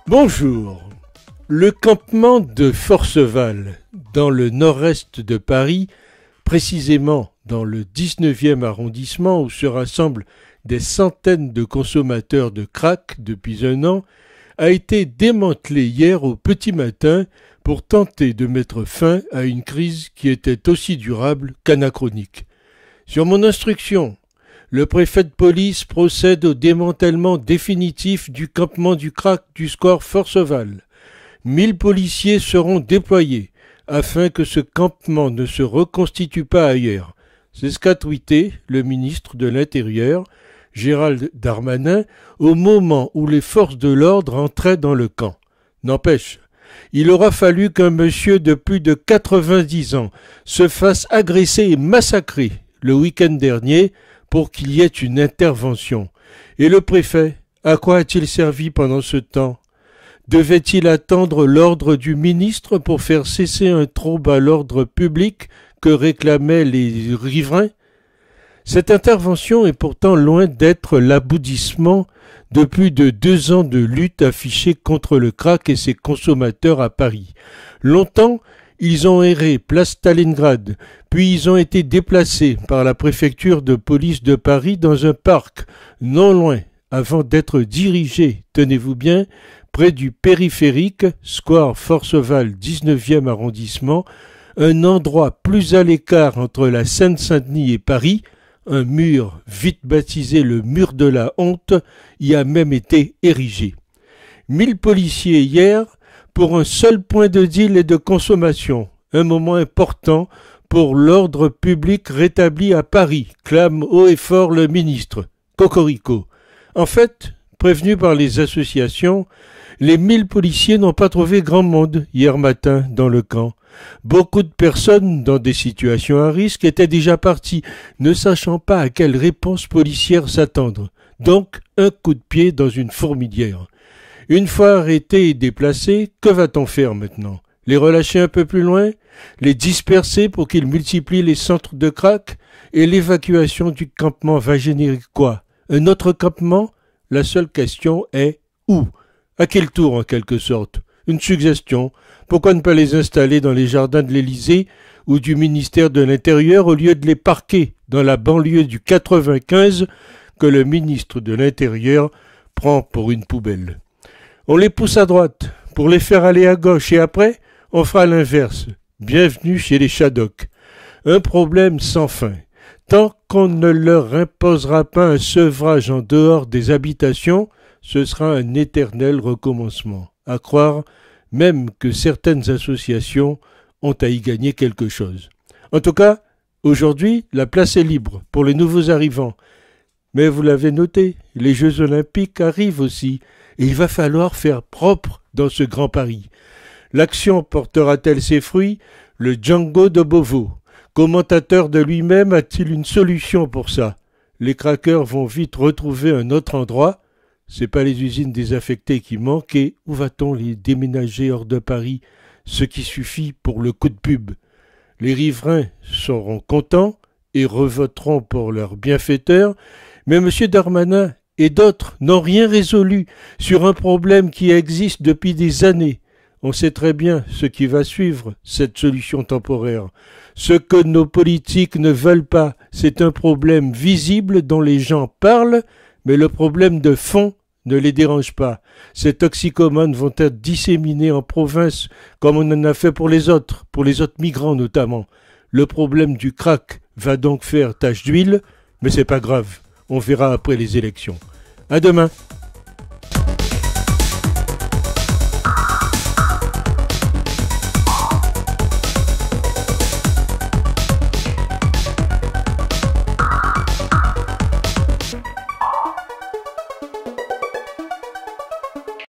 Bonjour. Le campement de Forceval, dans le nord-est de Paris, précisément dans le 19e arrondissement où se rassemblent des centaines de consommateurs de crack depuis un an, a été démantelé hier au petit matin pour tenter de mettre fin à une crise qui était aussi durable qu'anachronique. Sur mon instruction, le préfet de police procède au démantèlement définitif du campement du crack du square Forceval. 1000 policiers seront déployés afin que ce campement ne se reconstitue pas ailleurs. C'est ce qu'a tweeté le ministre de l'Intérieur, Gérald Darmanin, au moment où les forces de l'ordre entraient dans le camp. N'empêche, il aura fallu qu'un monsieur de plus de 90 ans se fasse agresser et massacrer le week-end dernier pour qu'il y ait une intervention. Et le préfet, à quoi a-t-il servi pendant ce temps? Devait-il attendre l'ordre du ministre pour faire cesser un trouble à l'ordre public que réclamaient les riverains? Cette intervention est pourtant loin d'être l'aboutissement de plus de 2 ans de lutte affichée contre le crack et ses consommateurs à Paris. Longtemps, ils ont erré place Stalingrad, puis ils ont été déplacés par la préfecture de police de Paris dans un parc non loin, avant d'être dirigés, tenez-vous bien, près du périphérique, square Forceval 19e arrondissement, un endroit plus à l'écart entre la Seine-Saint-Denis et Paris, un mur vite baptisé le mur de la honte y a même été érigé. 1000 policiers hier pour un seul point de deal et de consommation, un moment important pour l'ordre public rétabli à Paris, clame haut et fort le ministre. Cocorico. En fait, prévenus par les associations, les 1000 policiers n'ont pas trouvé grand monde hier matin dans le camp. Beaucoup de personnes dans des situations à risque étaient déjà parties, ne sachant pas à quelle réponse policière s'attendre. Donc, un coup de pied dans une fourmilière. Une fois arrêtés et déplacés, que va-t-on faire maintenant? Les relâcher un peu plus loin? Les disperser pour qu'ils multiplient les centres de crack? Et l'évacuation du campement va générer quoi? Un autre campement? La seule question est où? À quel tour en quelque sorte? Une suggestion. Pourquoi ne pas les installer dans les jardins de l'Élysée ou du ministère de l'Intérieur au lieu de les parquer dans la banlieue du 95 que le ministre de l'Intérieur prend pour une poubelle? On les pousse à droite pour les faire aller à gauche et après, on fera l'inverse. Bienvenue chez les Shadocks. Un problème sans fin. Tant qu'on ne leur imposera pas un sevrage en dehors des habitations, ce sera un éternel recommencement. À croire même que certaines associations ont à y gagner quelque chose. En tout cas, aujourd'hui, la place est libre pour les nouveaux arrivants. Mais vous l'avez noté, les Jeux Olympiques arrivent aussi, et il va falloir faire propre dans ce grand Paris. L'action portera-t-elle ses fruits? Le Django de Beauvau, commentateur de lui-même, a-t-il une solution pour ça? Les craqueurs vont vite retrouver un autre endroit. C'est pas les usines désaffectées qui manquent, et où va-t-on les déménager hors de Paris? Ce qui suffit pour le coup de pub. Les riverains seront contents et revoteront pour leurs bienfaiteurs, mais M. Darmanin et d'autres n'ont rien résolu sur un problème qui existe depuis des années. On sait très bien ce qui va suivre, cette solution temporaire. Ce que nos politiques ne veulent pas, c'est un problème visible dont les gens parlent, mais le problème de fond ne les dérange pas. Ces toxicomanes vont être disséminés en province comme on en a fait pour les autres migrants notamment. Le problème du crack va donc faire tache d'huile, mais c'est pas grave, on verra après les élections. À demain.